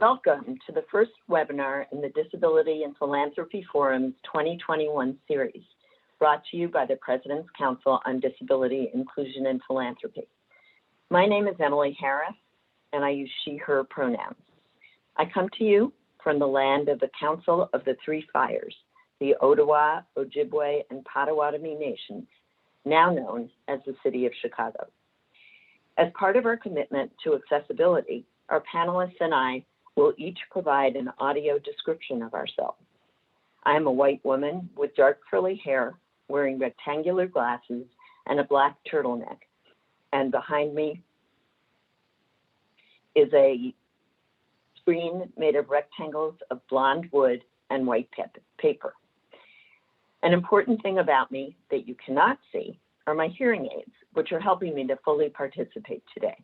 Welcome to the first webinar in the Disability and Philanthropy Forum's 2021 series, brought to you by the President's Council on Disability, Inclusion, and Philanthropy. My name is Emily Harris, and I use she, her pronouns. I come to you from the land of the Council of the Three Fires, the Ottawa, Ojibwe, and Potawatomi nations, now known as the City of Chicago. As part of our commitment to accessibility, our panelists and I will each provide an audio description of ourselves. I am a white woman with dark curly hair, wearing rectangular glasses and a black turtleneck. And behind me is a screen made of rectangles of blonde wood and white paper. An important thing about me that you cannot see are my hearing aids, which are helping me to fully participate today.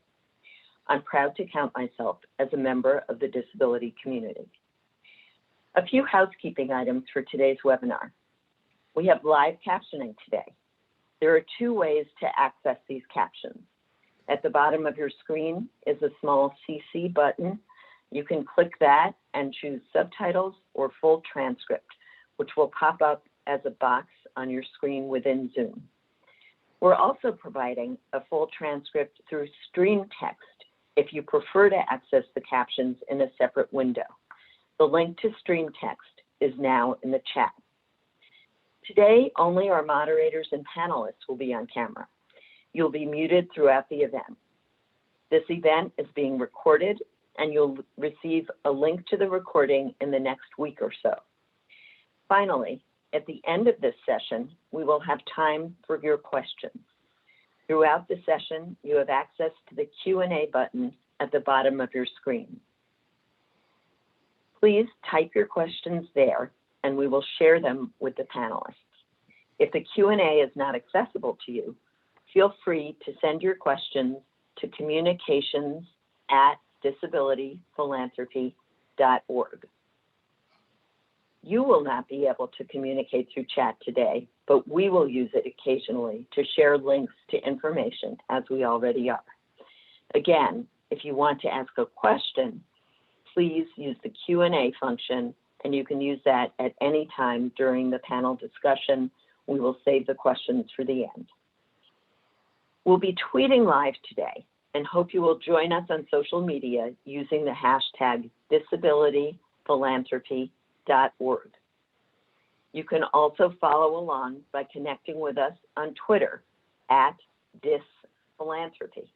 I'm proud to count myself as a member of the disability community. A few housekeeping items for today's webinar. We have live captioning today. There are two ways to access these captions. At the bottom of your screen is a small CC button. You can click that and choose subtitles or full transcript, which will pop up as a box on your screen within Zoom. We're also providing a full transcript through stream text if you prefer to access the captions in a separate window. The link to stream text is now in the chat. Today, only our moderators and panelists will be on camera. You'll be muted throughout the event. This event is being recorded, and you'll receive a link to the recording in the next week or so. Finally, at the end of this session, we will have time for your questions. Throughout the session, you have access to the Q&A button at the bottom of your screen. Please type your questions there, and we will share them with the panelists. If the Q&A is not accessible to you, feel free to send your questions to communications@disabilityphilanthropy.org. You will not be able to communicate through chat today, but we will use it occasionally to share links to information, as we already are. Again, if you want to ask a question, please use the Q&A function, and you can use that at any time during the panel discussion. We will save the questions for the end. We'll be tweeting live today and hope you will join us on social media using the hashtag disabilityphilanthropy.org. You can also follow along by connecting with us on Twitter @disphilanthropy.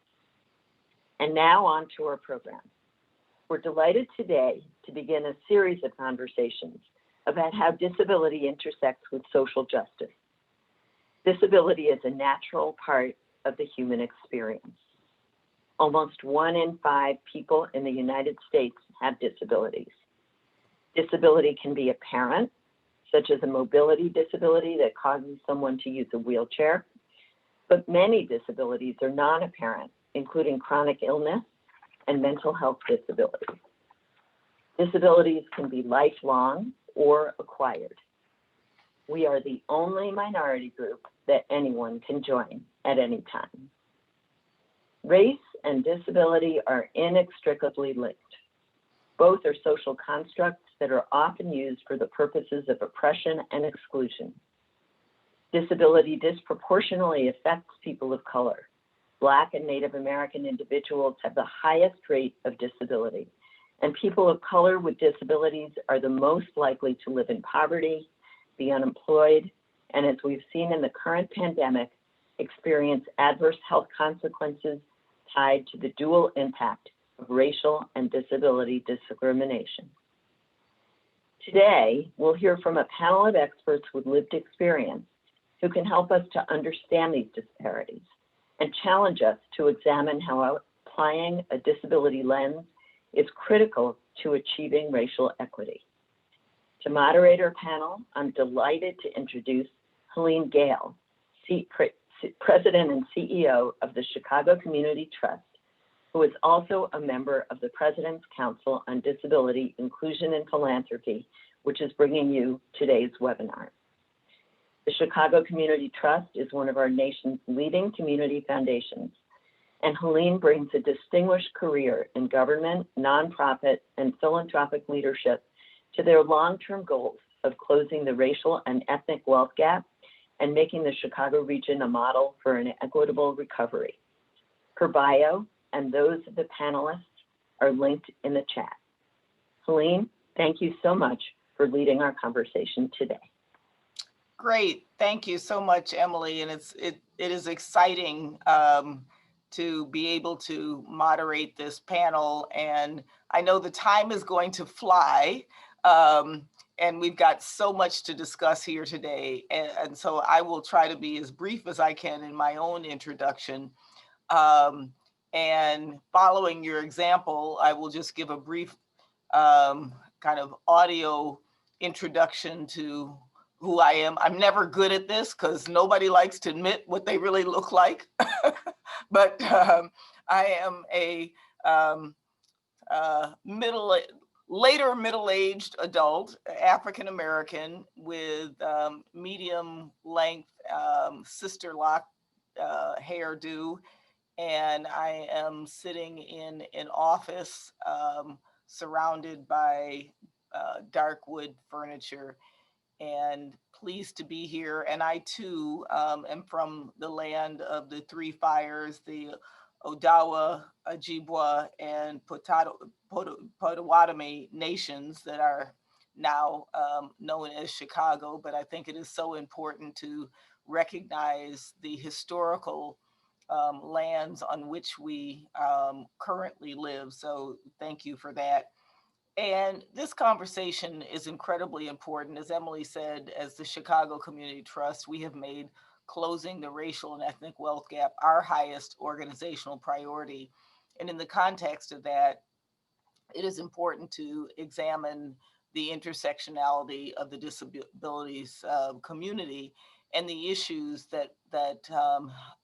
And now on to our program. We're delighted today to begin a series of conversations about how disability intersects with social justice. Disability is a natural part of the human experience. Almost 1 in 5 people in the United States have disabilities. Disability can be apparent, such as a mobility disability that causes someone to use a wheelchair, but many disabilities are non-apparent, including chronic illness and mental health disabilities. Disabilities can be lifelong or acquired. We are the only minority group that anyone can join at any time. Race and disability are inextricably linked. Both are social constructs that are often used for the purposes of oppression and exclusion. Disability disproportionately affects people of color. Black and Native American individuals have the highest rate of disability, and people of color with disabilities are the most likely to live in poverty, be unemployed, and as we've seen in the current pandemic, experience adverse health consequences tied to the dual impact of racial and disability discrimination. Today, we'll hear from a panel of experts with lived experience who can help us to understand these disparities and challenge us to examine how applying a disability lens is critical to achieving racial equity. To moderate our panel, I'm delighted to introduce Helene Gayle, President and CEO of the Chicago Community Trust, who is also a member of the President's Council on Disability, Inclusion, and Philanthropy, which is bringing you today's webinar. The Chicago Community Trust is one of our nation's leading community foundations. and Helene brings a distinguished career in government, nonprofit, and philanthropic leadership to their long-term goals of closing the racial and ethnic wealth gap and making the Chicago region a model for an equitable recovery. Her bio and those of the panelists are linked in the chat. Helene, thank you so much for leading our conversation today. Great, thank you so much, Emily. And it is exciting to be able to moderate this panel. And I know the time is going to fly. And we've got so much to discuss here today. And so I will try to be as brief as I can in my own introduction. And following your example, I will just give a brief kind of audio introduction to who I am. I'm never good at this because nobody likes to admit what they really look like. But I am a later middle-aged adult, African-American with medium length sister lock hairdo. And I am sitting in an office surrounded by dark wood furniture, and pleased to be here. And I too am from the land of the three fires, the Odawa, Ojibwa, and Potawatomi nations that are now known as Chicago. But I think it is so important to recognize the historical lands on which we currently live. So thank you for that. And this conversation is incredibly important. As Emily said, as the Chicago Community Trust, we have made closing the racial and ethnic wealth gap our highest organizational priority. And in the context of that, it is important to examine the intersectionality of the disabilities community and the issues that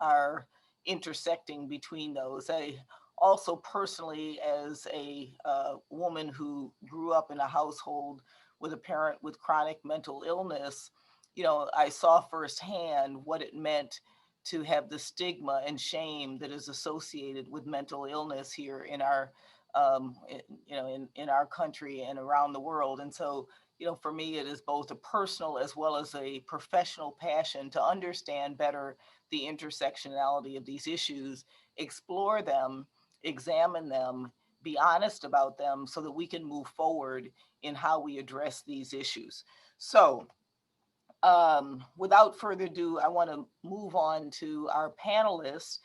are intersecting between those. I also personally, as a woman who grew up in a household with a parent with chronic mental illness, you know, I saw firsthand what it meant to have the stigma and shame that is associated with mental illness here in our in our country and around the world. And so, you know, for me, it is both a personal as well as a professional passion to understand better the intersectionality of these issues, explore them, examine them, be honest about them so that we can move forward in how we address these issues. So without further ado, I want to move on to our panelists.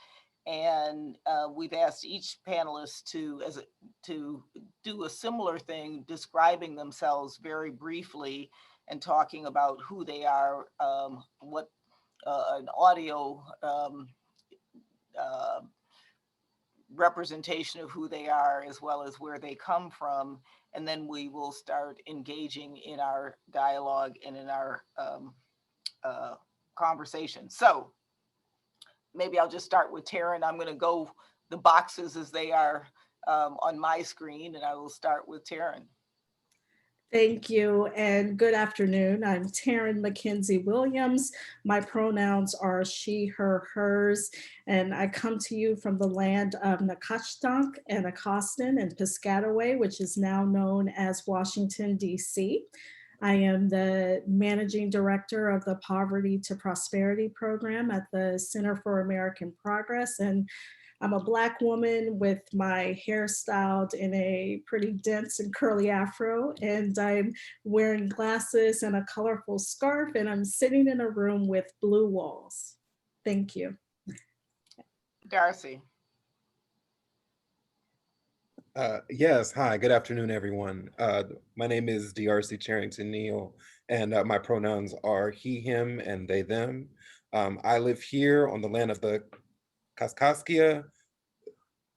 And we've asked each panelist to do a similar thing, describing themselves very briefly and talking about who they are, what an audio representation of who they are, as well as where they come from. And then we will start engaging in our dialogue and in our conversation. So maybe I'll just start with Taryn. I'm going to go the boxes as they are on my screen, and I will start with Taryn. Thank you, and good afternoon. I'm Taryn Mackenzie Williams. My pronouns are she, her, hers, and I come to you from the land of Nacotchtank and Acoston and Piscataway, which is now known as Washington, D.C. I am the managing director of the Poverty to Prosperity program at the Center for American Progress, and I'm a Black woman with my hair styled in a pretty dense and curly afro, and I'm wearing glasses and a colorful scarf, and I'm sitting in a room with blue walls. Thank you. Darcy. Yes, hi, good afternoon, everyone. My name is D'Arcy Charrington Neal, and my pronouns are he, him, and they, them. I live here on the land of the Kaskaskia,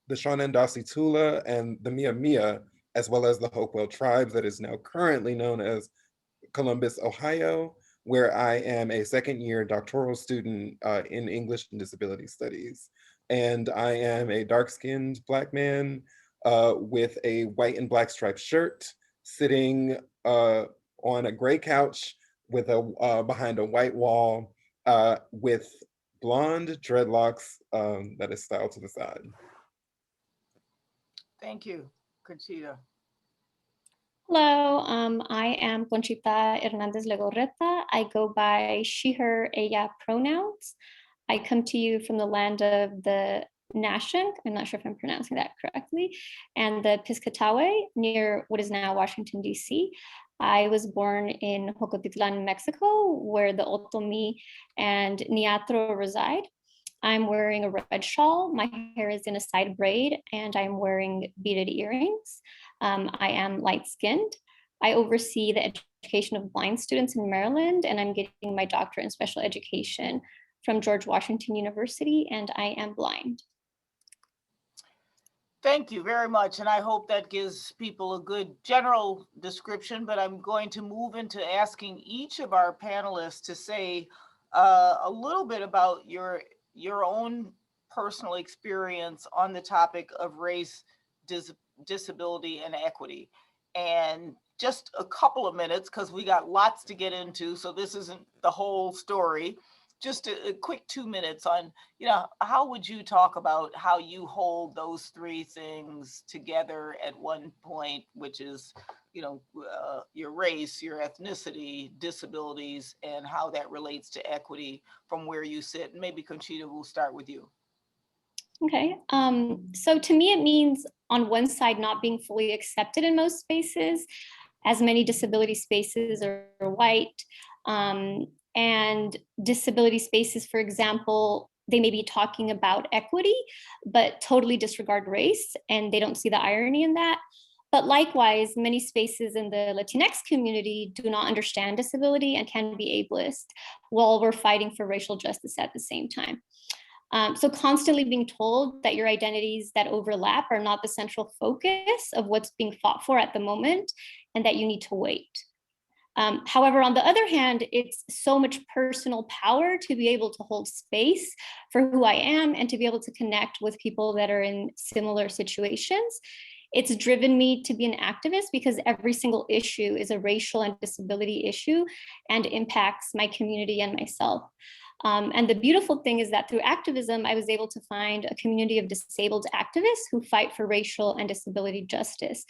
the Shawnan-Dasi Tula, and the Mia Mia, as well as the Hopewell tribes that is now currently known as Columbus, Ohio, where I am a second-year doctoral student in English and Disability Studies. And I am a dark-skinned Black man with a white and black striped shirt, sitting on a gray couch with behind a white wall with blonde dreadlocks that is styled to the side. Thank you, Conchita. Hello, I am Conchita Hernández Legorreta. I go by she, her, ella pronouns. I come to you from the land of the Nashunk, I'm not sure if I'm pronouncing that correctly, and the Piscataway near what is now Washington, D.C. I was born in Jocotitlan, Mexico, where the Otomi and Niatro reside. I'm wearing a red shawl. My hair is in a side braid, and I'm wearing beaded earrings. I am light-skinned. I oversee the education of blind students in Maryland, and I'm getting my doctorate in special education from George Washington University, and I am blind. Thank you very much. And I hope that gives people a good general description, but I'm going to move into asking each of our panelists to say a little bit about your own personal experience on the topic of race, disability, and equity. And just a couple of minutes, because we got lots to get into, so this isn't the whole story. Just a quick 2 minutes on, how would you talk about how you hold those three things together at one point, which is, your race, your ethnicity, disabilities, and how that relates to equity from where you sit. And maybe Conchita, we'll start with you. Okay, so to me, it means on one side, not being fully accepted in most spaces, as many disability spaces are white. And disability spaces, for example, they may be talking about equity, but totally disregard race, and they don't see the irony in that. But likewise, many spaces in the Latinx community do not understand disability and can be ableist while we're fighting for racial justice at the same time. So constantly being told that your identities that overlap are not the central focus of what's being fought for at the moment, and that you need to wait. However, on the other hand, it's so much personal power to be able to hold space for who I am and to be able to connect with people that are in similar situations. It's driven me to be an activist because every single issue is a racial and disability issue and impacts my community and myself. And the beautiful thing is that through activism, I was able to find a community of disabled activists who fight for racial and disability justice.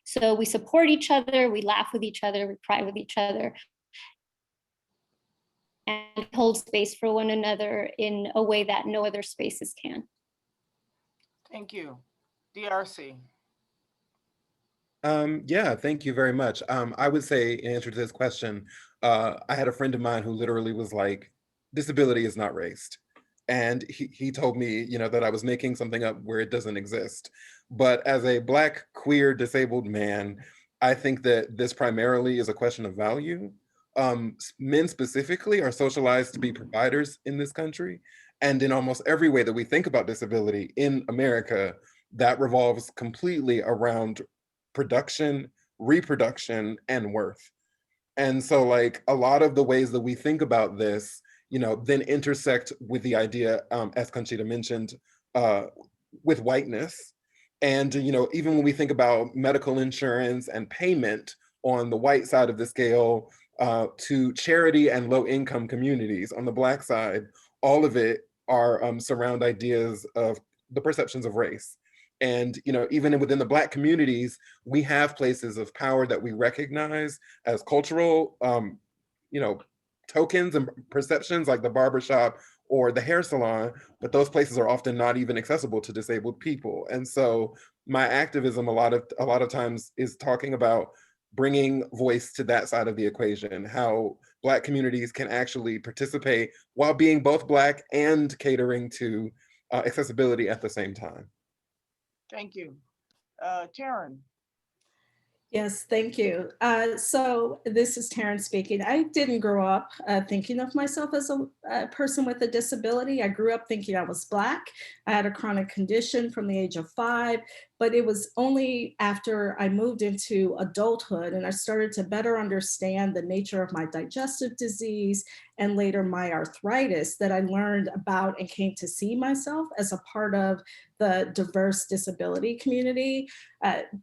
So we support each other, we laugh with each other, we cry with each other, and hold space for one another in a way that no other spaces can. Thank you. DRC. Yeah, thank you very much. I would say in answer to this question, I had a friend of mine who literally was like, disability is not raced. And he told me, that I was making something up where it doesn't exist. But as a Black, queer, disabled man, I think that this primarily is a question of value. Men specifically are socialized to be providers in this country. And in almost every way that we think about disability in America, that revolves completely around production, reproduction, and worth. And so like a lot of the ways that we think about this, then intersect with the idea, as Conchita mentioned, with whiteness. And, even when we think about medical insurance and payment on the white side of the scale, to charity and low income communities on the Black side, all of it are surround ideas of the perceptions of race. And, even within the Black communities, we have places of power that we recognize as cultural, tokens and perceptions, like the barbershop or the hair salon, but those places are often not even accessible to disabled people. And so my activism a lot of times is talking about bringing voice to that side of the equation, how Black communities can actually participate while being both Black and catering to accessibility at the same time. Thank you. Taryn. Yes, thank you. So this is Taryn speaking. I didn't grow up thinking of myself as a person with a disability. I grew up thinking I was Black. I had a chronic condition from the age of 5, but it was only after I moved into adulthood and I started to better understand the nature of my digestive disease and later my arthritis that I learned about and came to see myself as a part of the diverse disability community.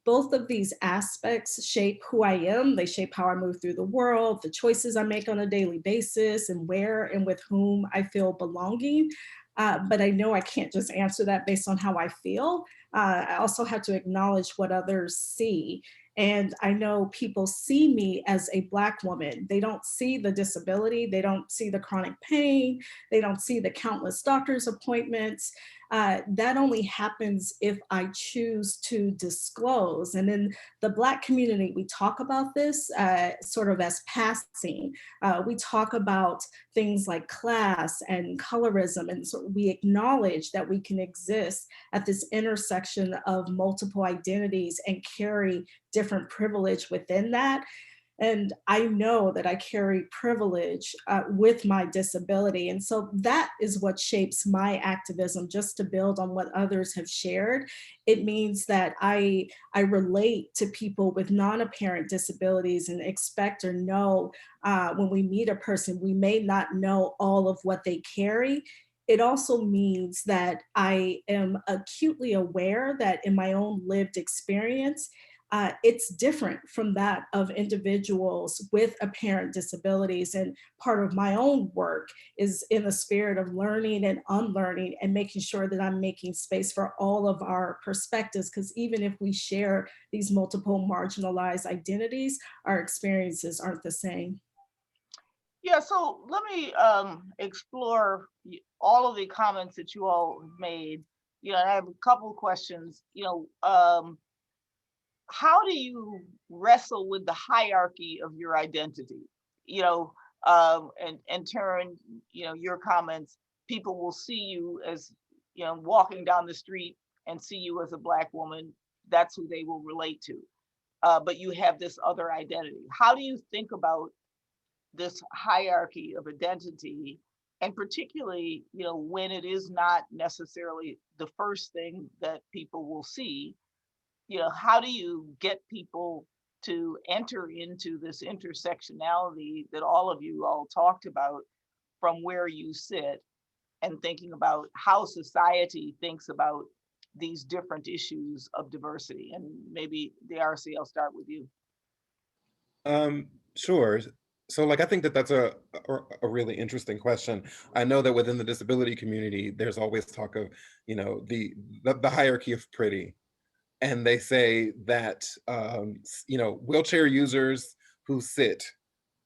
Both of these aspects shape who I am. They shape how I move through the world, the choices I make on a daily basis, and where and with whom I feel belonging. But I know I can't just answer that based on how I feel. I also have to acknowledge what others see. And I know people see me as a Black woman. They don't see the disability, they don't see the chronic pain, they don't see the countless doctor's appointments. That only happens if I choose to disclose. And in the Black community, we talk about this sort of as passing. We talk about things like class and colorism, and so we acknowledge that we can exist at this intersection of multiple identities and carry different privilege within that. And I know that I carry privilege with my disability. And so that is what shapes my activism, just to build on what others have shared. It means that I relate to people with non-apparent disabilities and expect or know when we meet a person, we may not know all of what they carry. It also means that I am acutely aware that in my own lived experience, it's different from that of individuals with apparent disabilities. And part of my own work is in the spirit of learning and unlearning and making sure that I'm making space for all of our perspectives, because even if we share these multiple marginalized identities, our experiences aren't the same. Yeah, so let me explore all of the comments that you all made. You know, I have a couple of questions. How do you wrestle with the hierarchy of your identity? And Taryn, your comments, people will see you as, walking down the street and see you as a Black woman. That's who they will relate to. But you have this other identity. How do you think about this hierarchy of identity? And particularly, when it is not necessarily the first thing that people will see, how do you get people to enter into this intersectionality that all of you all talked about from where you sit, and thinking about how society thinks about these different issues of diversity? And maybe DRC, I'll start with you. Sure. So like, I think that that's a really interesting question. I know that within the disability community, there's always talk of, the hierarchy of pretty. And they say that, wheelchair users who sit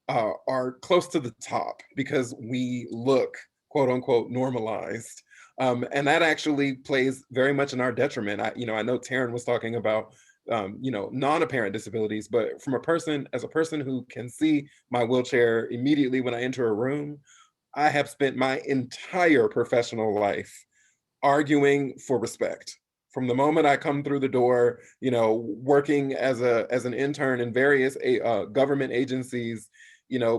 are close to the top because we look, quote unquote, normalized. And that actually plays very much in our detriment. I know Taryn was talking about, non-apparent disabilities, but as a person who can see my wheelchair immediately when I enter a room, I have spent my entire professional life arguing for respect. From the moment I come through the door, working as an intern in various government agencies,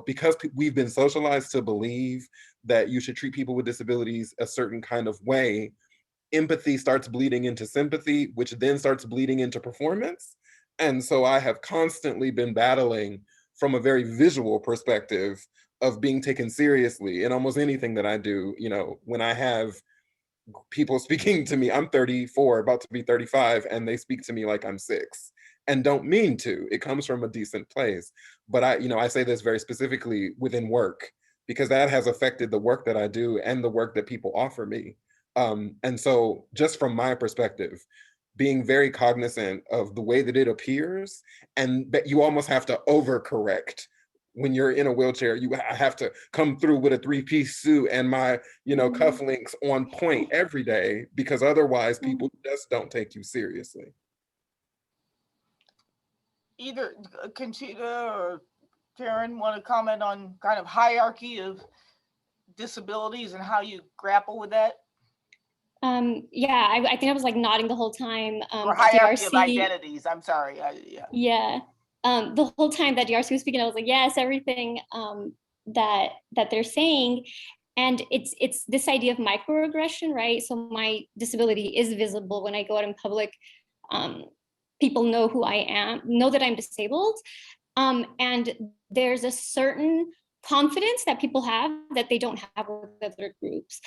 because we've been socialized to believe that you should treat people with disabilities a certain kind of way, empathy starts bleeding into sympathy, which then starts bleeding into performance. And so I have constantly been battling from a very visual perspective of being taken seriously in almost anything that I do. When I have people speaking to me, I'm 34, about to be 35, and they speak to me like I'm 6 and don't mean to. It comes from a decent place. But I say this very specifically within work, because that has affected the work that I do and the work that people offer me. And so just from my perspective, being very cognizant of the way that it appears, and that you almost have to overcorrect. When you're in a wheelchair, I have to come through with a 3-piece suit and my, cufflinks on point every day, because otherwise people just don't take you seriously. Either Conchita or Taryn want to comment on kind of hierarchy of disabilities and how you grapple with that? Yeah, I think I was like nodding the whole time. Or hierarchy DRC, of identities, I'm sorry. Yeah. The whole time that DRC was speaking, I was like, yes, everything that they're saying. And it's this idea of microaggression, right? So my disability is visible when I go out in public. People know who I am, know that I'm disabled. And there's a certain confidence that people have that they don't have with other groups.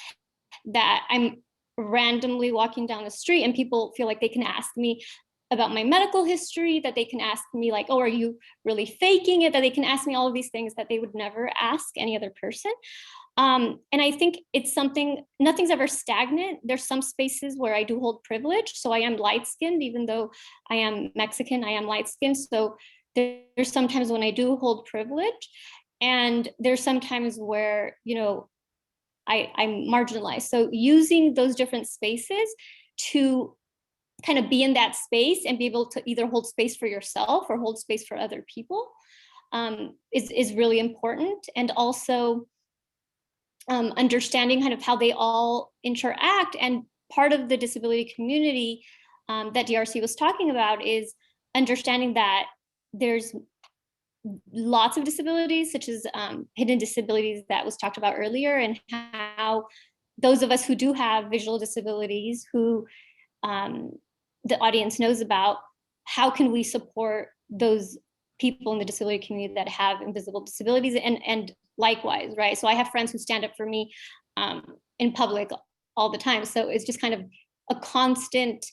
That I'm randomly walking down the street and people feel like they can ask me about my medical history, that they can ask me like, oh, are you really faking it? That they can ask me all of these things that they would never ask any other person. And I think it's something, nothing's ever stagnant. There's some spaces where I do hold privilege. So I am light-skinned, even though I am Mexican, I am light-skinned. So there's sometimes when I do hold privilege, and there's sometimes where, you know, I'm marginalized. So using those different spaces to kind of be in that space and be able to either hold space for yourself or hold space for other people is really important. And also understanding kind of how they all interact. And part of the disability community that DRC was talking about is understanding that there's lots of disabilities, such as hidden disabilities that was talked about earlier, and how those of us who do have visual disabilities, who the audience knows about, how can we support those people in the disability community that have invisible disabilities, and likewise, right? So I have friends who stand up for me in public all the time. So it's just kind of a constant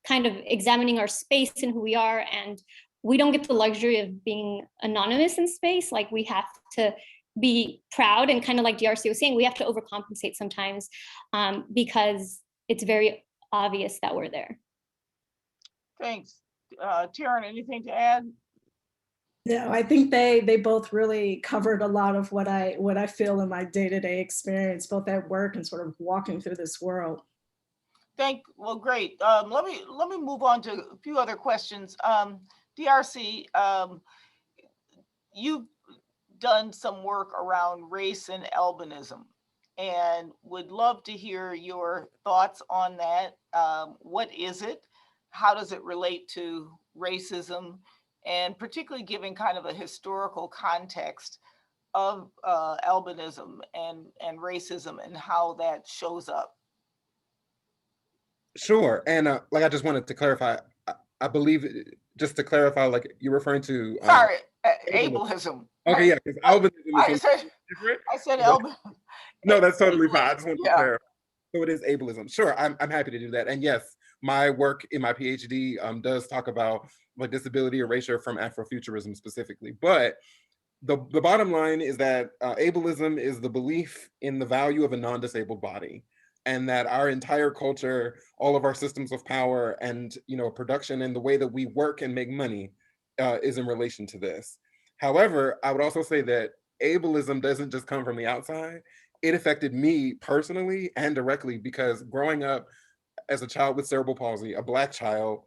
kind of examining our space and who we are. And we don't get the luxury of being anonymous in space. Like, we have to be proud, and kind of like DRC was saying, we have to overcompensate sometimes because it's very obvious that we're there. Thanks. Taryn, anything to add? No, I think they both really covered a lot of what I feel in my day-to-day experience, both at work and sort of walking through this world. Well, great. Let me move on to a few other questions. DRC, you've done some work around race and albinism, and would love to hear your thoughts on that. What is it? How does it relate to racism? And particularly giving kind of a historical context of albinism and racism and how that shows up. Sure. And like, I just wanted to clarify, I believe, just to clarify, like, you're referring to Sorry, ableism. Okay, yeah, because albinism is different. I said albinism. No, that's totally fine. I just want to clarify. So it is ableism. Sure, I'm happy to do that. And yes, my work in my PhD does talk about like disability erasure from Afrofuturism specifically. But the bottom line is that ableism is the belief in the value of a non-disabled body, and that our entire culture, all of our systems of power, and production, and the way that we work and make money is in relation to this. However, I would also say that ableism doesn't just come from the outside. It affected me personally and directly, because growing up as a child with cerebral palsy, a Black child,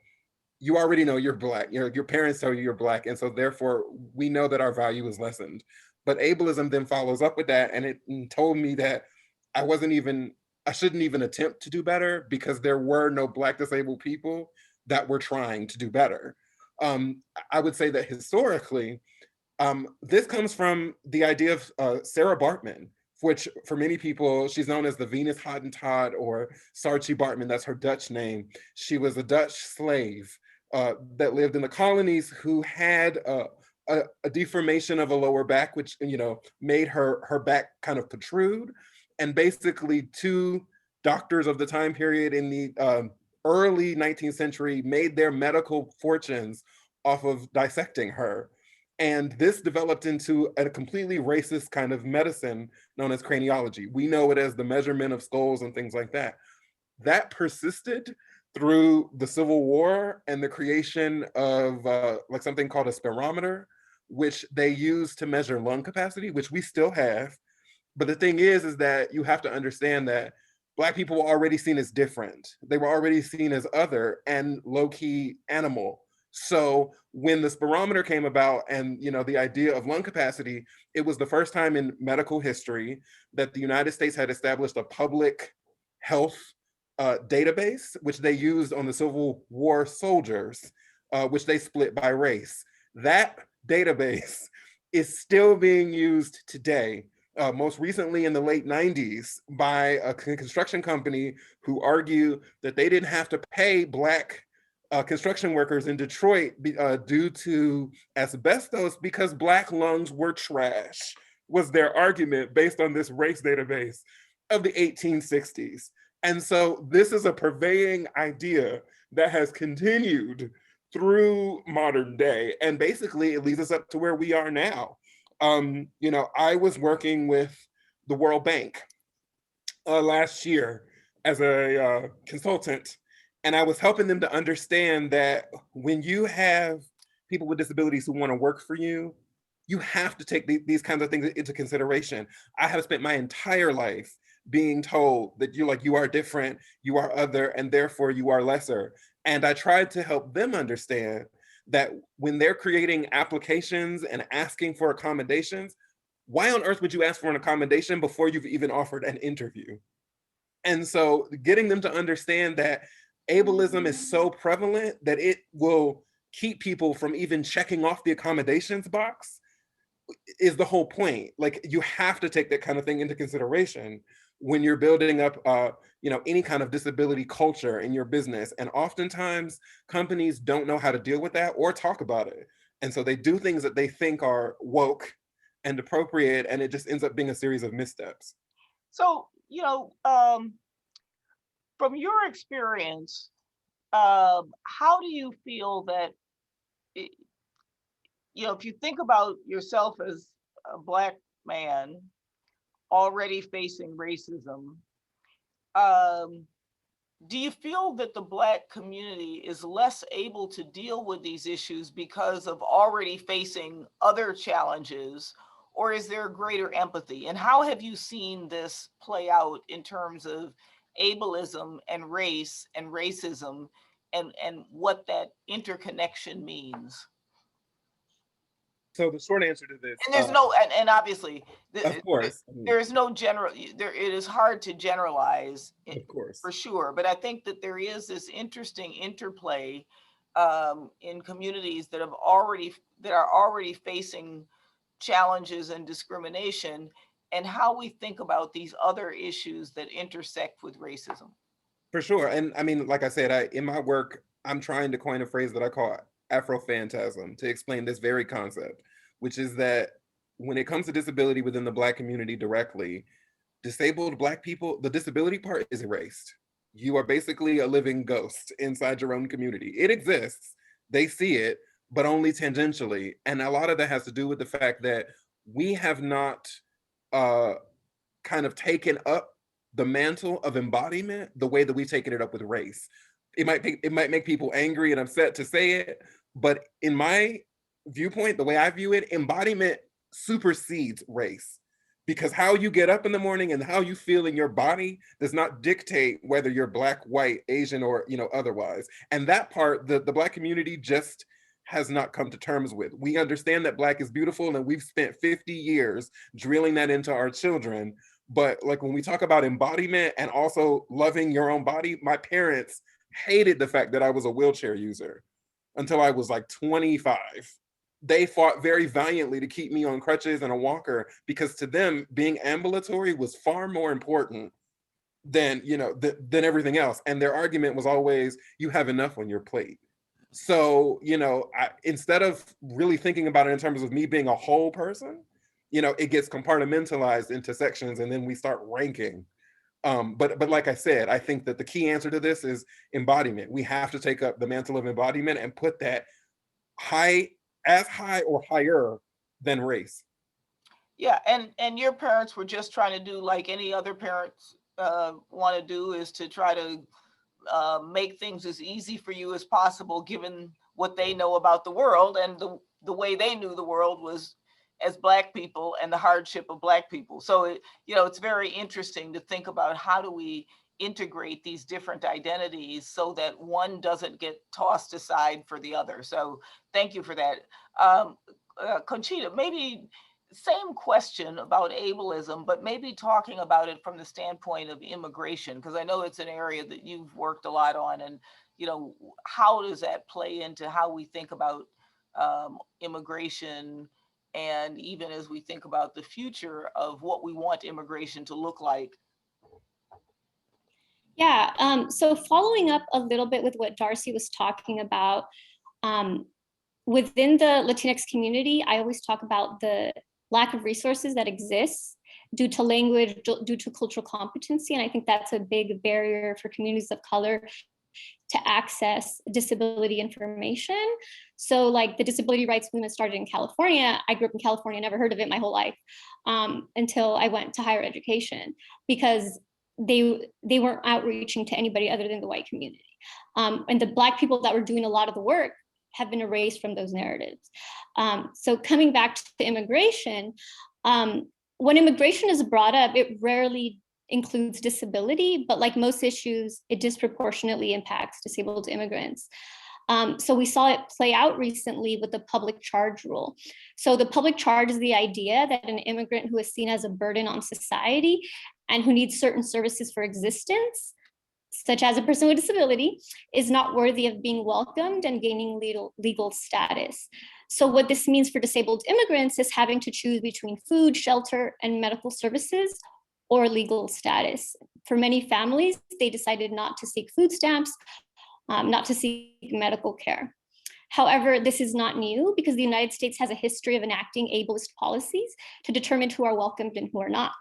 you already know you're Black. Your parents tell you you're Black, and so therefore we know that our value is lessened. But ableism then follows up with that, and it told me that I shouldn't even attempt to do better, because there were no Black disabled people that were trying to do better. I would say that historically, this comes from the idea of Sarah Baartman, which for many people, she's known as the Venus Hottentot, or Saartjie Baartman, that's her Dutch name. She was a Dutch slave that lived in the colonies, who had a deformation of a lower back, which made her back kind of protrude. And basically, two doctors of the time period in the early 19th century made their medical fortunes off of dissecting her. And this developed into a completely racist kind of medicine known as craniology. We know it as the measurement of skulls and things like that. That persisted through the Civil War and the creation of like something called a spirometer, which they used to measure lung capacity, which we still have. But the thing is that you have to understand that Black people were already seen as different. They were already seen as other and low-key animal. So when the spirometer came about, and the idea of lung capacity, it was the first time in medical history that the United States had established a public health database, which they used on the Civil War soldiers, which they split by race. That database is still being used today. Most recently in the late 90s by a construction company who argue that they didn't have to pay Black construction workers in Detroit due to asbestos, because Black lungs were trash, was their argument based on this race database of the 1860s. And so this is a pervading idea that has continued through modern day. And basically it leads us up to where we are now. You know, I was working with the World Bank last year as a consultant, and I was helping them to understand that when you have people with disabilities who want to work for you, you have to take these kinds of things into consideration. I have spent my entire life being told that you are different, you are other, and therefore you are lesser. And I tried to help them understand that when they're creating applications and asking for accommodations, why on earth would you ask for an accommodation before you've even offered an interview? And so getting them to understand that ableism is so prevalent that it will keep people from even checking off the accommodations box is the whole point. Like, you have to take that kind of thing into consideration when you're building up you know, any kind of disability culture in your business. And oftentimes companies don't know how to deal with that or talk about it. And so they do things that they think are woke and appropriate, and it just ends up being a series of missteps. So, you know, from your experience, how do you feel that, you know, if you think about yourself as a Black man already facing racism, do you feel that the Black community is less able to deal with these issues because of already facing other challenges, or is there greater empathy? And how have you seen this play out in terms of ableism and race and racism, and what that interconnection means? So the short answer to this, And there's no, and obviously, of course, there is no general, it is hard to generalize of course, for sure, but I think that there is this interesting interplay in communities that are already facing challenges and discrimination, and how we think about these other issues that intersect with racism. for sure. And I mean, like I said, in my work, I'm trying to coin a phrase that I call Afrophantasm to explain this very concept, which is that when it comes to disability within the Black community directly, disabled Black people, the disability part is erased. You are basically a living ghost inside your own community. It exists, they see it, but only tangentially. And a lot of that has to do with the fact that we have not kind of taken up the mantle of embodiment the way that we've taken it up with race. It might make people angry and upset to say it, but in my viewpoint, the way I view it, embodiment supersedes race, because how you get up in the morning and how you feel in your body does not dictate whether you're Black, white, Asian, or, you know, otherwise. And that part, the Black community just has not come to terms with. We understand that Black is beautiful, and we've spent 50 years drilling that into our children. But like, when we talk about embodiment and also loving your own body, my parents hated the fact that I was a wheelchair user until I was like 25. They fought very valiantly to keep me on crutches and a walker, because to them, being ambulatory was far more important than, you know, than everything else. And their argument was always, you have enough on your plate. So, you know, instead of really thinking about it in terms of me being a whole person, you know, it gets compartmentalized into sections, and then we start ranking. But like I said, I think that the key answer to this is embodiment. We have to take up the mantle of embodiment and put that high or higher than race. Yeah, and your parents were just trying to do like any other parents want to do, is to try to make things as easy for you as possible, given what they know about the world, and the way they knew the world was as Black people and the hardship of Black people. So you know, it's very interesting to think about, how do we integrate these different identities so that one doesn't get tossed aside for the other. So thank you for that. Conchita, maybe same question about ableism, but maybe talking about it from the standpoint of immigration, because I know it's an area that you've worked a lot on, and you know, how does that play into how we think about immigration, and even as we think about the future of what we want immigration to look like? Yeah, so following up a little bit with what Darcy was talking about, within the Latinx community, I always talk about the lack of resources that exists due to language, due to cultural competency. And I think that's a big barrier for communities of color to access disability information. So like the disability rights movement started in California. I grew up in California, never heard of it my whole life until I went to higher education, because they weren't outreaching to anybody other than the white community. And the Black people that were doing a lot of the work have been erased from those narratives. So coming back to immigration, when immigration is brought up, it rarely includes disability, but like most issues, it disproportionately impacts disabled immigrants. So we saw it play out recently with the public charge rule. So the public charge is the idea that an immigrant who is seen as a burden on society and who needs certain services for existence, such as a person with disability, is not worthy of being welcomed and gaining legal status. So what this means for disabled immigrants is having to choose between food, shelter, and medical services or legal status. For many families, they decided not to seek food stamps, not to seek medical care. However, this is not new because the United States has a history of enacting ableist policies to determine who are welcomed and who are not.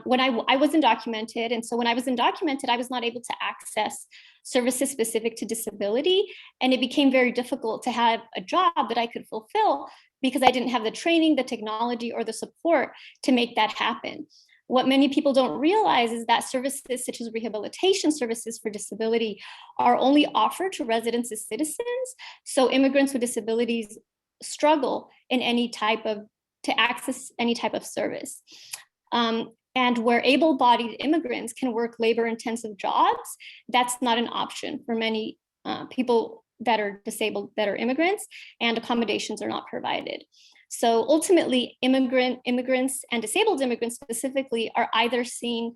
When I was undocumented, and so when I was undocumented, I was not able to access services specific to disability, and it became very difficult to have a job that I could fulfill because I didn't have the training, the technology, or the support to make that happen. What many people don't realize is that services such as rehabilitation services for disability are only offered to residents as citizens. So immigrants with disabilities struggle in to access any type of service. And where able-bodied immigrants can work labor-intensive jobs, that's not an option for many people that are disabled, that are immigrants, and accommodations are not provided. So ultimately, immigrants and disabled immigrants specifically are either seen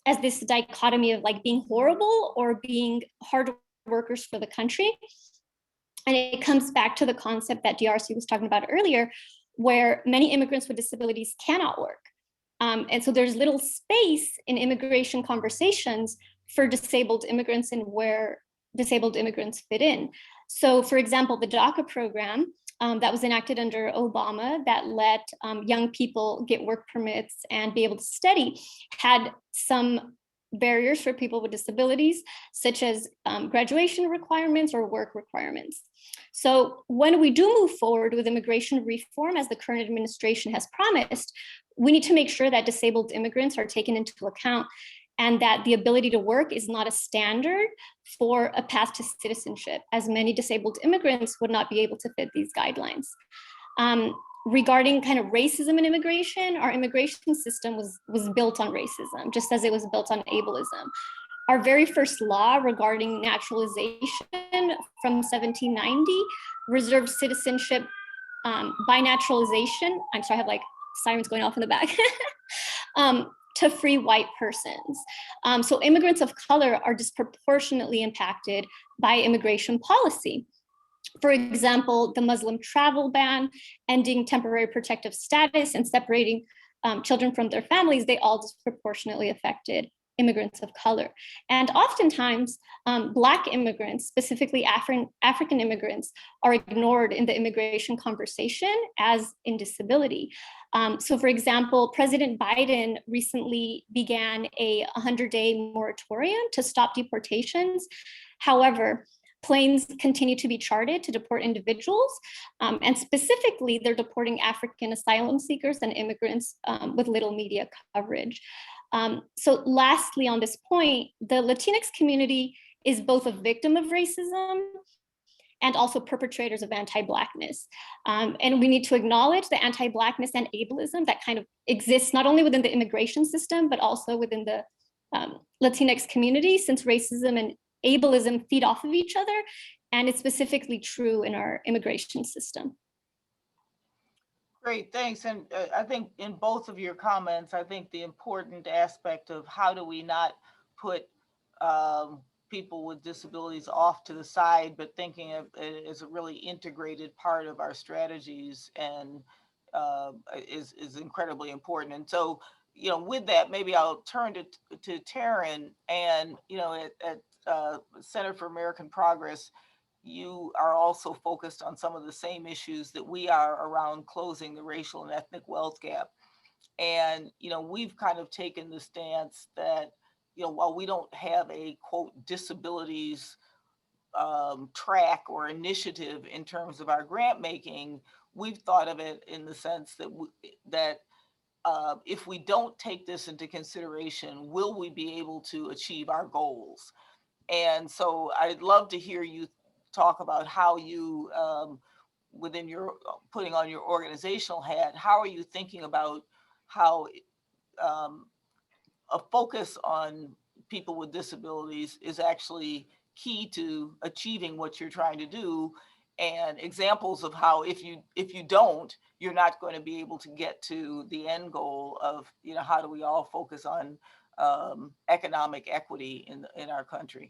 as this dichotomy of like being horrible or being hard workers for the country. And it comes back to the concept that DRC was talking about earlier, where many immigrants with disabilities cannot work. And so there's little space in immigration conversations for disabled immigrants and where disabled immigrants fit in. So for example, the DACA program that was enacted under Obama that let young people get work permits and be able to study had some barriers for people with disabilities, such as graduation requirements or work requirements. So when we do move forward with immigration reform, as the current administration has promised, we need to make sure that disabled immigrants are taken into account and that the ability to work is not a standard for a path to citizenship, as many disabled immigrants would not be able to fit these guidelines. Regarding kind of racism and immigration, our immigration system was built on racism, just as it was built on ableism. Our very first law regarding naturalization from 1790 reserved citizenship by naturalization. I'm sorry, I have like sirens going off in the back. To free white persons. So immigrants of color are disproportionately impacted by immigration policy. For example, the Muslim travel ban, ending temporary protective status, and separating children from their families, they all disproportionately affected immigrants of color. And oftentimes, Black immigrants, specifically African immigrants, are ignored in the immigration conversation as in disability. So for example, President Biden recently began a 100-day moratorium to stop deportations. However, planes continue to be charted to deport individuals, and specifically, they're deporting African asylum seekers and immigrants with little media coverage. So lastly, on this point, the Latinx community is both a victim of racism and also perpetrators of anti-Blackness. And we need to acknowledge the anti-Blackness and ableism that kind of exists not only within the immigration system, but also within the Latinx community, since racism and ableism feed off of each other. And it's specifically true in our immigration system. Great, thanks. And I think in both of your comments, I think the important aspect of how do we not put people with disabilities off to the side, but thinking of it as a really integrated part of our strategies and is incredibly important. And so, you know, with that, maybe I'll turn to Taryn, and, you know, at Center for American Progress, you are also focused on some of the same issues that we are around closing the racial and ethnic wealth gap. And, we've kind of taken the stance that, while we don't have a quote disabilities track or initiative in terms of our grant making, we've thought of it in the sense that if we don't take this into consideration, will we be able to achieve our goals? And so I'd love to hear you talk about how you, within your putting on your organizational hat, how are you thinking about how a focus on people with disabilities is actually key to achieving what you're trying to do, and examples of how if you don't, you're not going to be able to get to the end goal of, how do we all focus on economic equity in our country?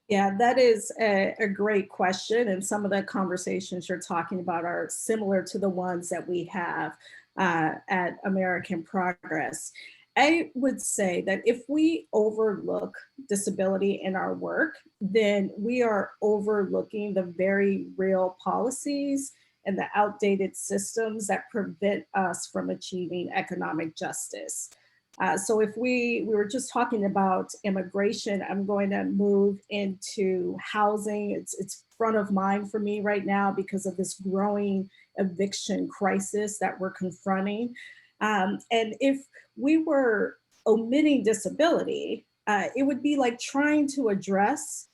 Yeah, that is a great question. And some of the conversations you're talking about are similar to the ones that we have at American Progress. I would say that if we overlook disability in our work, then we are overlooking the very real policies and the outdated systems that prevent us from achieving economic justice. So if we were just talking about immigration, I'm going to move into housing. It's front of mind for me right now because of this growing eviction crisis that we're confronting. And if we were omitting disability, it would be like trying to address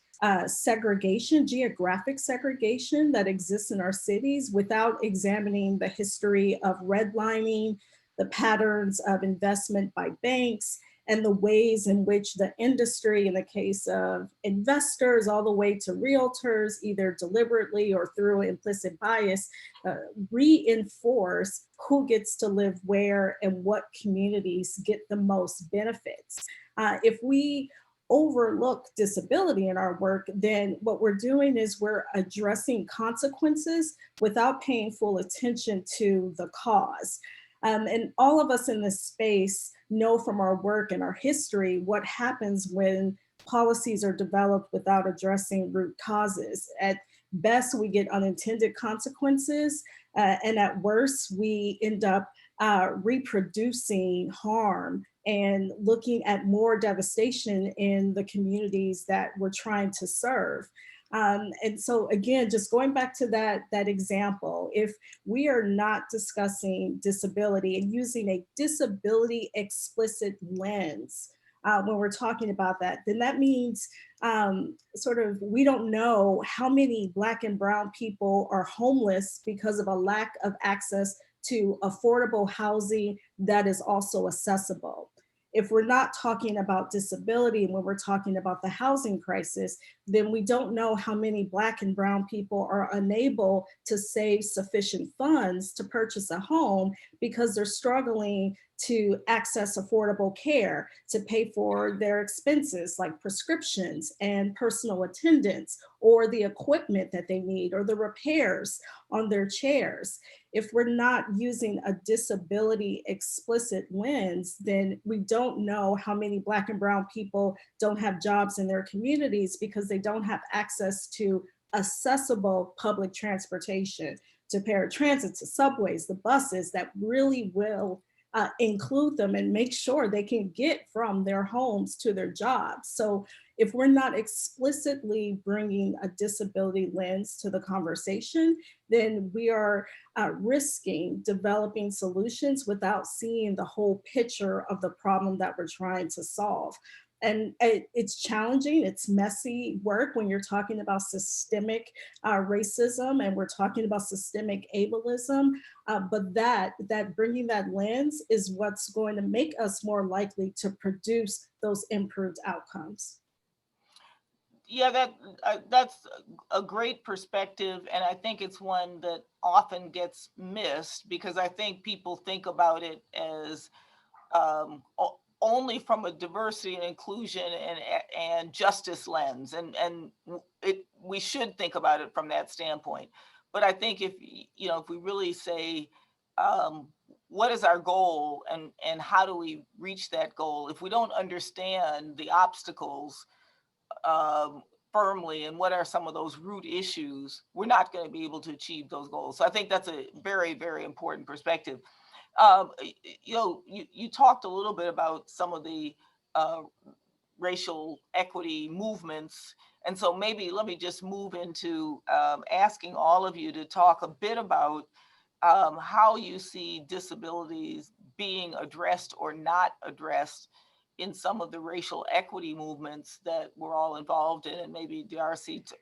segregation, geographic segregation that exists in our cities without examining the history of redlining, the patterns of investment by banks, and the ways in which the industry, in the case of investors, all the way to realtors, either deliberately or through implicit bias, reinforce who gets to live where and what communities get the most benefits. If we overlook disability in our work, then what we're doing is we're addressing consequences without paying full attention to the cause. And all of us in this space know from our work and our history what happens when policies are developed without addressing root causes. At best, we get unintended consequences, and at worst, we end up reproducing harm and looking at more devastation in the communities that we're trying to serve. And so again, just going back to that example, if we are not discussing disability and using a disability explicit lens when we're talking about that, then that means sort of we don't know how many Black and Brown people are homeless because of a lack of access to affordable housing that is also accessible. If we're not talking about disability and when we're talking about the housing crisis, then we don't know how many Black and Brown people are unable to save sufficient funds to purchase a home because they're struggling to access affordable care, to pay for their expenses like prescriptions and personal attendants, or the equipment that they need, or the repairs on their chairs. If we're not using a disability explicit lens, then we don't know how many Black and Brown people don't have jobs in their communities because they don't have access to accessible public transportation, to paratransit, to subways, the buses that really will include them and make sure they can get from their homes to their jobs. So if we're not explicitly bringing a disability lens to the conversation, then we are risking developing solutions without seeing the whole picture of the problem that we're trying to solve. And it's challenging, it's messy work when you're talking about systemic racism and we're talking about systemic ableism, but that bringing that lens is what's going to make us more likely to produce those improved outcomes. Yeah, that's a great perspective, and I think it's one that often gets missed because I think people think about it as only from a diversity and inclusion and justice lens, and we should think about it from that standpoint. But I think if we really say what is our goal and how do we reach that goal, if we don't understand the obstacles firmly and what are some of those root issues, we're not going to be able to achieve those goals. So I think that's a very, very important perspective. You talked a little bit about some of the racial equity movements. And so maybe let me just move into asking all of you to talk a bit about how you see disabilities being addressed or not addressed in some of the racial equity movements that we're all involved in. And maybe DRC,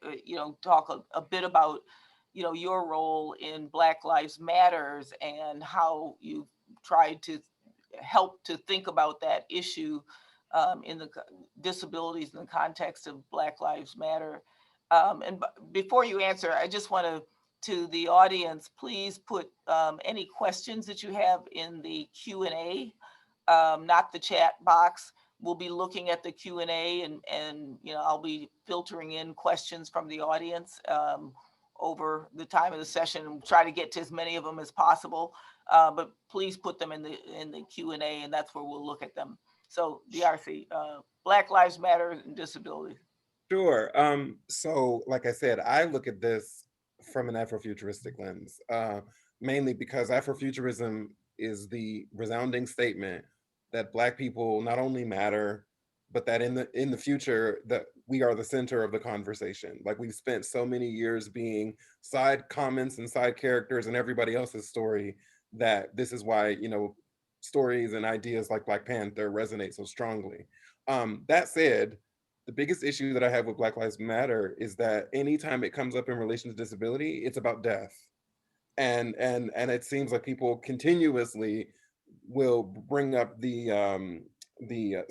talk a bit about, your role in Black Lives Matters and how you tried to help to think about that issue in the disabilities in the context of Black Lives Matter. And before you answer, I just want to the audience, please put any questions that you have in the Q&A, not the chat box. We'll be looking at the Q&A and I'll be filtering in questions from the audience over the time of the session and try to get to as many of them as possible. But please put them in the Q&A, and that's where we'll look at them. So DRC, Black Lives Matter and disabilities. Sure. So like I said, I look at this from an Afrofuturistic lens, mainly because Afrofuturism is the resounding statement that Black people not only matter, but that in the future that we are the center of the conversation. Like, we've spent so many years being side comments and side characters in everybody else's story, that this is why, stories and ideas like Black Panther resonate so strongly. That said, the biggest issue that I have with Black Lives Matter is that anytime it comes up in relation to disability, it's about death. And it seems like people continuously will bring up the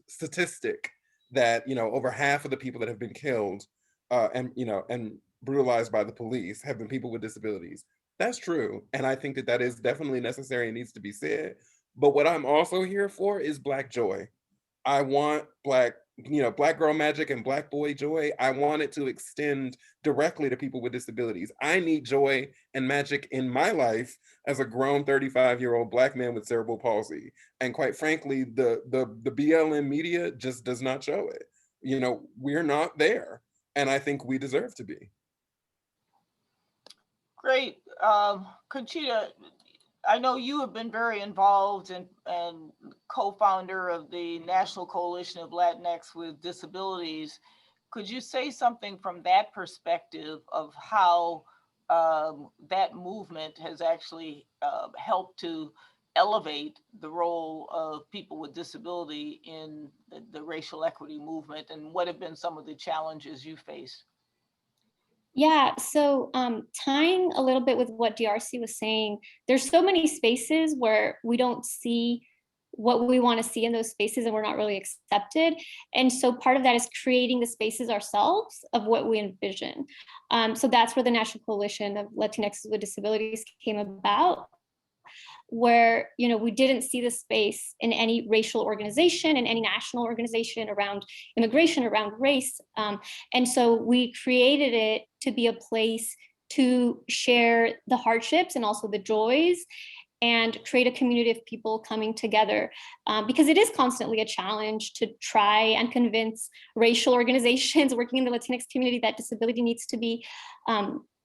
statistic that over half of the people that have been killed and brutalized by the police have been people with disabilities. That's true, and I think that is definitely necessary and needs to be said. But what I'm also here for is Black joy. I want Black girl magic and Black boy joy. I want it to extend directly to people with disabilities. I need joy and magic in my life as a grown 35-year-old Black man with cerebral palsy. And quite frankly, the BLM media just does not show it. We're not there. And I think we deserve to be. Great. Conchita, I know you have been very involved and co-founder of the National Coalition of Latinx with Disabilities. Could you say something from that perspective of how that movement has actually helped to elevate the role of people with disability in the racial equity movement, and what have been some of the challenges you faced? Yeah, so tying a little bit with what DRC was saying, there's so many spaces where we don't see what we want to see in those spaces and we're not really accepted. And so part of that is creating the spaces ourselves of what we envision. So that's where the National Coalition of Latinx with Disabilities came about, where we didn't see the space in any racial organization, in any national organization around immigration, around race. And so we created it to be a place to share the hardships and also the joys, and create a community of people coming together, because it is constantly a challenge to try and convince racial organizations working in the Latinx community that disability needs to be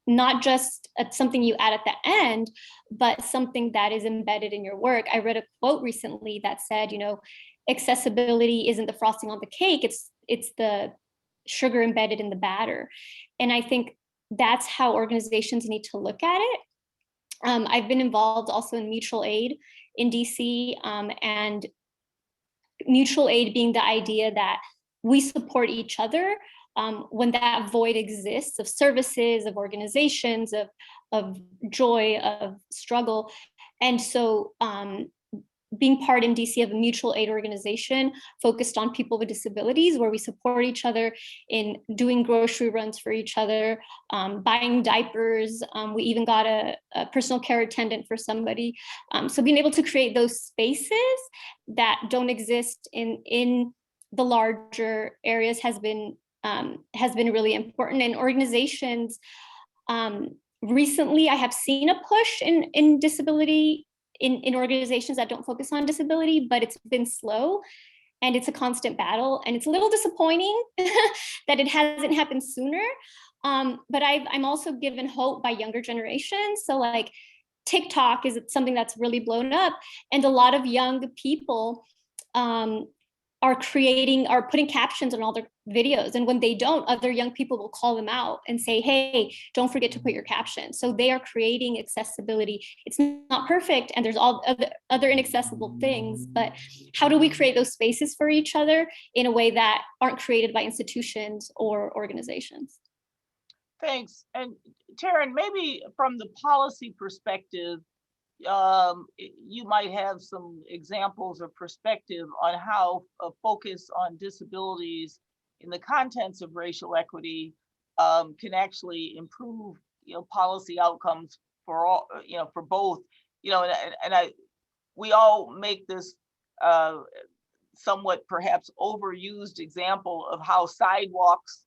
not just something you add at the end, but something that is embedded in your work. I read a quote recently that said, accessibility isn't the frosting on the cake, it's the sugar embedded in the batter. And I think that's how organizations need to look at it. I've been involved also in mutual aid in DC, and mutual aid being the idea that we support each other when that void exists of services, of organizations, of joy, of struggle. And so being part in DC of a mutual aid organization focused on people with disabilities, where we support each other in doing grocery runs for each other, buying diapers. We even got a personal care attendant for somebody. So being able to create those spaces that don't exist in the larger areas has been really important. And organizations, recently I have seen a push in disability in organizations that don't focus on disability, but it's been slow. and it's a constant battle, and it's a little disappointing that it hasn't happened sooner. But I'm also given hope by younger generations. So like TikTok is something that's really blown up, and a lot of young people are putting captions on all their videos. And when they don't, other young people will call them out and say, hey, don't forget to put your caption. So they are creating accessibility. It's not perfect, and there's all other inaccessible things, but how do we create those spaces for each other in a way that aren't created by institutions or organizations? Thanks. And Taryn, maybe from the policy perspective, you might have some examples or perspective on how a focus on disabilities in the contents of racial equity can actually improve, policy outcomes for all, for both, we all make this somewhat perhaps overused example of how sidewalks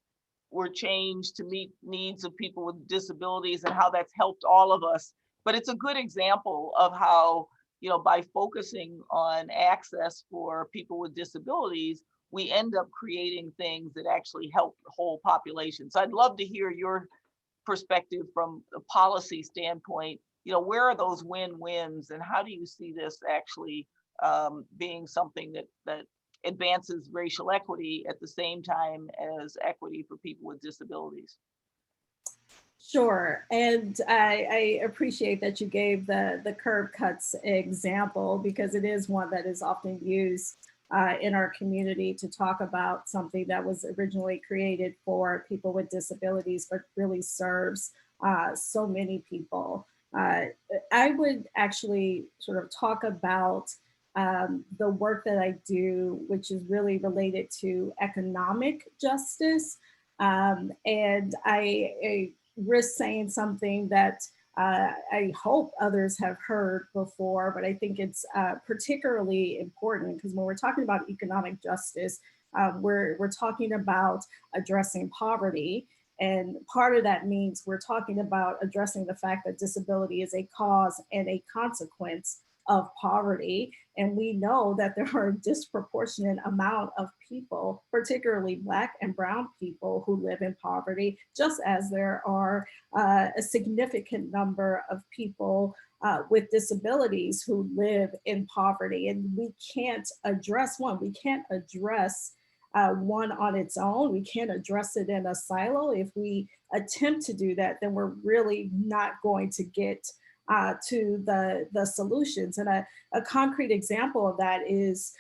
were changed to meet needs of people with disabilities and how that's helped all of us. But it's a good example of how, by focusing on access for people with disabilities, we end up creating things that actually help the whole population. So I'd love to hear your perspective from a policy standpoint. Where are those win-wins, and how do you see this actually being something that advances racial equity at the same time as equity for people with disabilities? Sure, and I appreciate that you gave the curb cuts example, because it is one that is often used in our community to talk about something that was originally created for people with disabilities, but really serves so many people. I would actually sort of talk about the work that I do, which is really related to economic justice. And I risk saying something that I hope others have heard before, but I think it's particularly important because when we're talking about economic justice, we're talking about addressing poverty. And part of that means we're talking about addressing the fact that disability is a cause and a consequence of poverty. And we know that there are a disproportionate amount of people, particularly Black and Brown people, who live in poverty, just as there are a significant number of people with disabilities who live in poverty. And we can't address one. We can't address one on its own. We can't address it in a silo. If we attempt to do that, then we're really not going to get to the solutions. And a concrete example of that is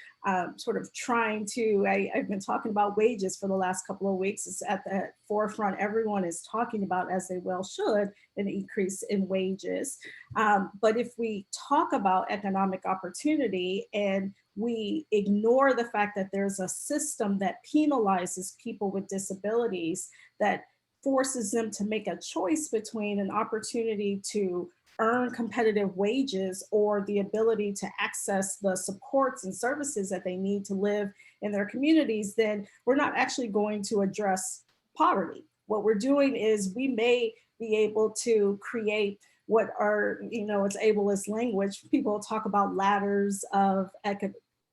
sort of trying to, I've been talking about wages for the last couple of weeks. It's at the forefront. Everyone is talking about, as they well should, an increase in wages. But if we talk about economic opportunity and we ignore the fact that there's a system that penalizes people with disabilities, that forces them to make a choice between an opportunity to earn competitive wages or the ability to access the supports and services that they need to live in their communities, then we're not actually going to address poverty. What we're doing is we may be able to create what are, it's ableist language. People talk about ladders of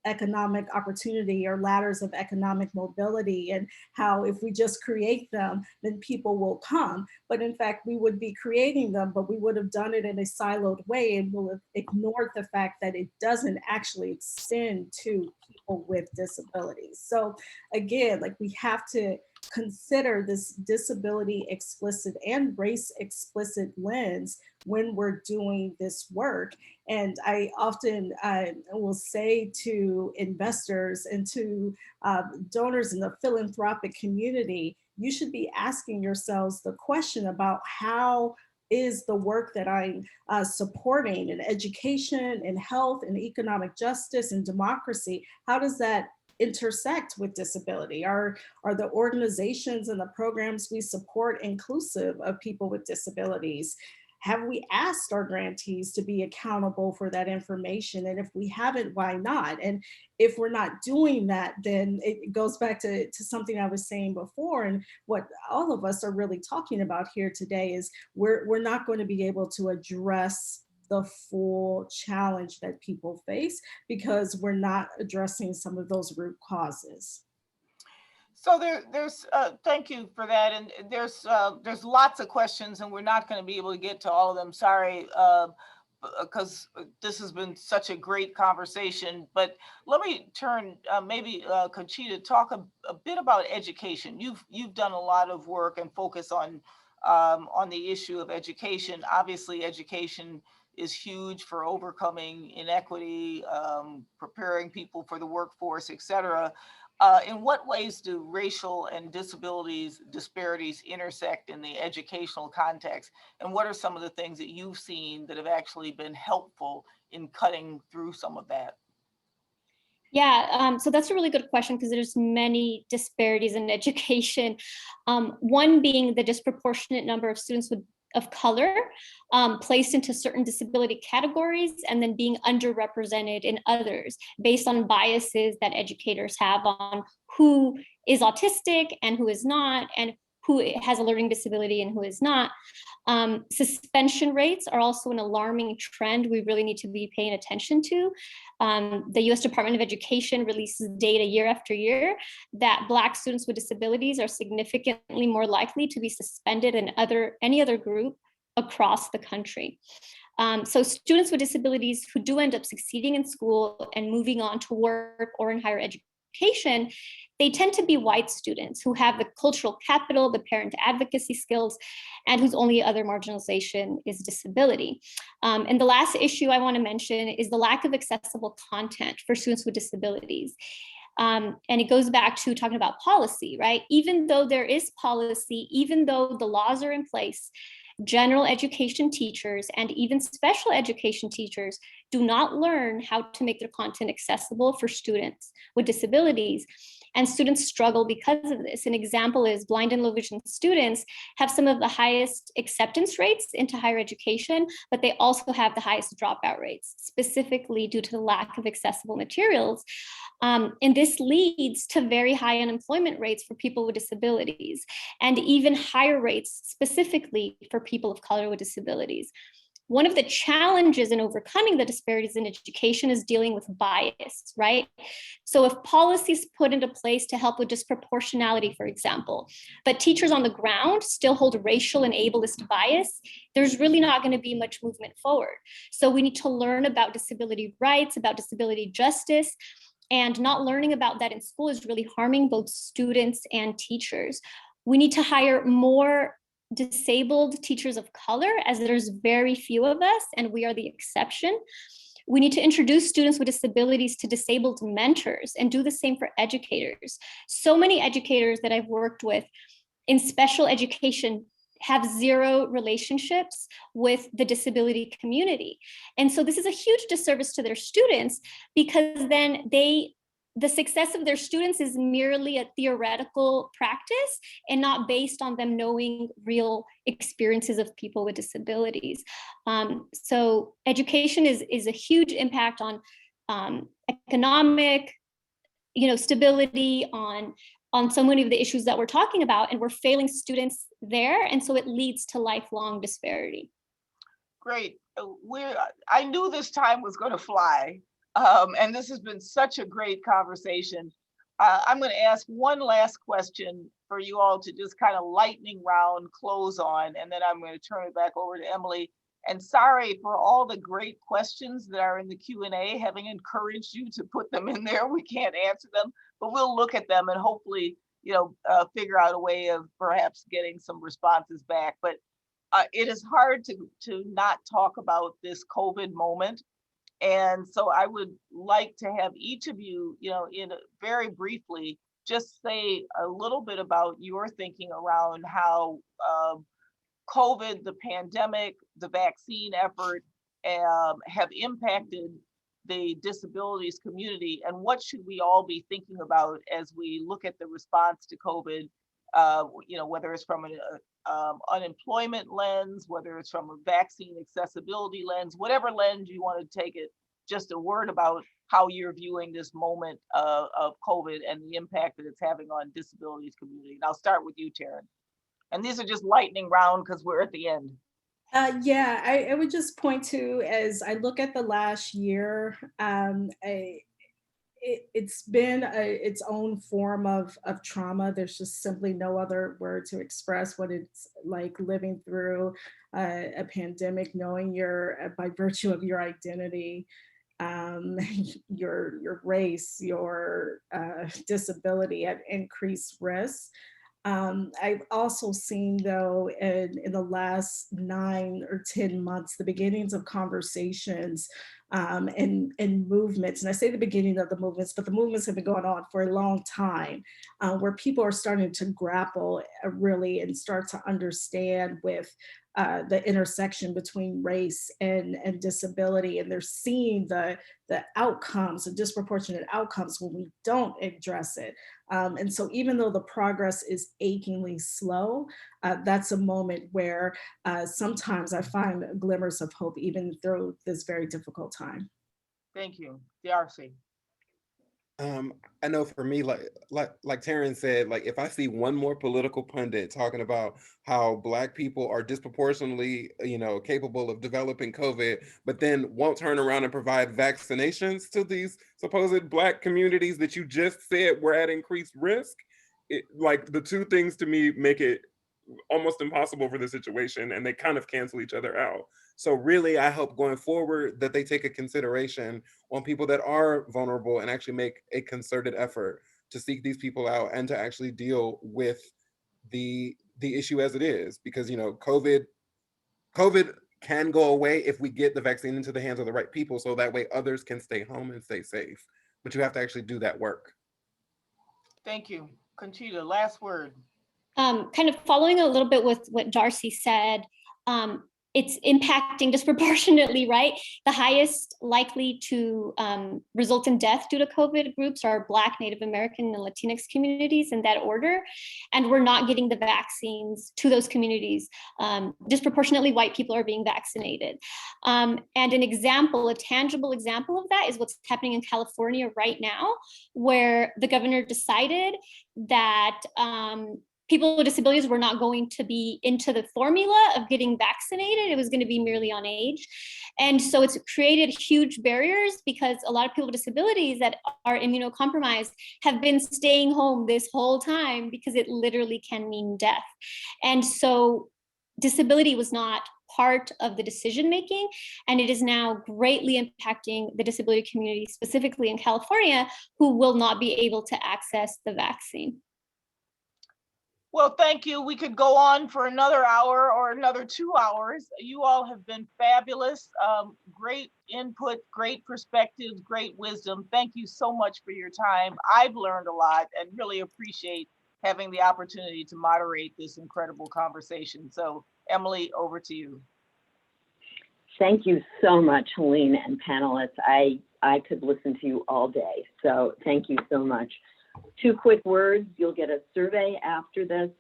economic opportunity or ladders of economic mobility, and how if we just create them, then people will come. But in fact, we would be creating them, but we would have done it in a siloed way and will have ignored the fact that it doesn't actually extend to people with disabilities. So again, like, we have to consider this disability explicit and race explicit lens when we're doing this work. And I often will say to investors and to donors in the philanthropic community, you should be asking yourselves the question about how is the work that I'm supporting in education and health and economic justice and democracy, how does that intersect with disability? Are the organizations and the programs we support inclusive of people with disabilities? Have we asked our grantees to be accountable for that information? And if we haven't, why not? And if we're not doing that, then it goes back to something I was saying before. And what all of us are really talking about here today is we're not going to be able to address the full challenge that people face because we're not addressing some of those root causes. So there's thank you for that, and there's lots of questions, and we're not going to be able to get to all of them. Sorry, because this has been such a great conversation. But let me turn maybe Conchita, talk a bit about education. You've done a lot of work and focus on the issue of education. Obviously, education is huge for overcoming inequity, preparing people for the workforce, et cetera. In what ways do racial and disparities intersect in the educational context? And what are some of the things that you've seen that have actually been helpful in cutting through some of that? Yeah, so that's a really good question because there's many disparities in education. One being the disproportionate number of students of color placed into certain disability categories and then being underrepresented in others based on biases that educators have on who is autistic and who is not, and who has a learning disability and who is not. Suspension rates are also an alarming trend we really need to be paying attention to. The US Department of Education releases data year after year that Black students with disabilities are significantly more likely to be suspended than any other group across the country. So students with disabilities who do end up succeeding in school and moving on to work or in higher education, they tend to be white students who have the cultural capital, the parent advocacy skills, and whose only other marginalization is disability. And the last issue I want to mention is the lack of accessible content for students with disabilities. And it goes back to talking about policy, right? Even though there is policy, even though the laws are in place, general education teachers and even special education teachers do not learn how to make their content accessible for students with disabilities. And students struggle because of this. An example is blind and low vision students have some of the highest acceptance rates into higher education, but they also have the highest dropout rates, specifically due to the lack of accessible materials. And this leads to very high unemployment rates for people with disabilities, and even higher rates specifically for people of color with disabilities. One of the challenges in overcoming the disparities in education is dealing with bias, right? So if policies put into place to help with disproportionality, for example, but teachers on the ground still hold racial and ableist bias, there's really not going to be much movement forward. So we need to learn about disability rights, about disability justice, and not learning about that in school is really harming both students and teachers. We need to hire more disabled teachers of color, as there's very few of us and we are the exception. We need to introduce students with disabilities to disabled mentors and do the same for educators. So many educators that I've worked with in special education have zero relationships with the disability community. And so this is a huge disservice to their students, because then the success of their students is merely a theoretical practice and not based on them knowing real experiences of people with disabilities. So education is a huge impact on economic, stability, on so many of the issues that we're talking about, and we're failing students there. And so it leads to lifelong disparity. Great. I knew this time was going to fly. And this has been such a great conversation. I'm going to ask one last question for you all to just kind of lightning round close on, and then I'm going to turn it back over to Emily. And sorry for all the great questions that are in the Q&A, having encouraged you to put them in there. We can't answer them, but we'll look at them and hopefully, figure out a way of perhaps getting some responses back. But it is hard to not talk about this COVID moment. And so I would like to have each of you, very briefly, just say a little bit about your thinking around how COVID, the pandemic, the vaccine effort have impacted the disabilities community, and what should we all be thinking about as we look at the response to COVID, whether it's from an unemployment lens, whether it's from a vaccine accessibility lens, whatever lens you want to take it, just a word about how you're viewing this moment of COVID and the impact that it's having on disabilities community. And I'll start with you, Taryn. And these are just lightning round because we're at the end. Yeah, I would just point to, as I look at the last year, it's been its own form of trauma. There's just simply no other word to express what it's like living through a pandemic, knowing by virtue of your identity, um, your race, your disability at increased risk. I've also seen, though, in the last 9 or 10 months, the beginnings of conversations and movements. And I say the beginning of the movements, but the movements have been going on for a long time, where people are starting to grapple really and start to understand with the intersection between race and disability. And they're seeing the outcomes, the disproportionate outcomes when we don't address it. And so even though the progress is achingly slow, that's a moment where sometimes I find glimmers of hope even through this very difficult time. Thank you. DRC. I know for me, like Taryn said, like if I see one more political pundit talking about how Black people are disproportionately, capable of developing COVID, but then won't turn around and provide vaccinations to these supposed Black communities that you just said were at increased risk, like the two things to me make it almost impossible for the situation, and they kind of cancel each other out. So really, I hope going forward that they take a consideration on people that are vulnerable and actually make a concerted effort to seek these people out and to actually deal with the issue as it is. Because COVID can go away if we get the vaccine into the hands of the right people, so that way others can stay home and stay safe. But you have to actually do that work. Thank you. Conchita, last word. Kind of following a little bit with what Darcy said, it's impacting disproportionately, right? The highest likely to result in death due to COVID groups are Black, Native American, and Latinx communities in that order. And we're not getting the vaccines to those communities. Disproportionately, white people are being vaccinated. And an example, a tangible example of that is what's happening in California right now, where the governor decided that people with disabilities were not going to be into the formula of getting vaccinated. It was going to be merely on age. And so it's created huge barriers because a lot of people with disabilities that are immunocompromised have been staying home this whole time because it literally can mean death. And so disability was not part of the decision-making, and it is now greatly impacting the disability community, specifically in California, who will not be able to access the vaccine. Well, thank you. We could go on for another hour or another 2 hours. You all have been fabulous. Great input, great perspectives, great wisdom. Thank you so much for your time. I've learned a lot and really appreciate having the opportunity to moderate this incredible conversation. So Emily, over to you. Thank you so much, Helene and panelists. I could listen to you all day. So thank you so much. 2 quick words. You'll get a survey after this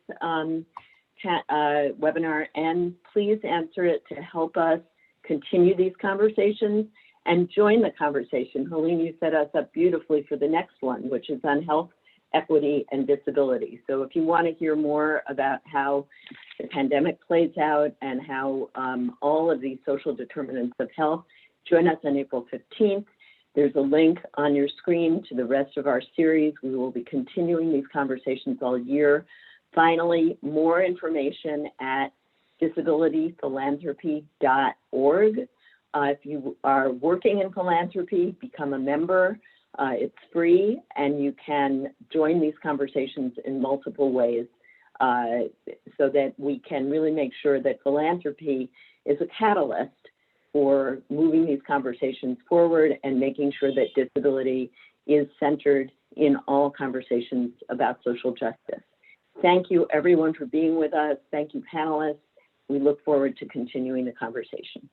webinar, and please answer it to help us continue these conversations and join the conversation. Helene, you set us up beautifully for the next one, which is on health, equity, and disability. So if you want to hear more about how the pandemic plays out and how all of these social determinants of health, join us on April 15th. There's a link on your screen to the rest of our series. We will be continuing these conversations all year. Finally, more information at disabilityphilanthropy.org. If you are working in philanthropy, become a member. It's free, and you can join these conversations in multiple ways so that we can really make sure that philanthropy is a catalyst for moving these conversations forward and making sure that disability is centered in all conversations about social justice. Thank you, everyone, for being with us. Thank you, panelists. We look forward to continuing the conversation.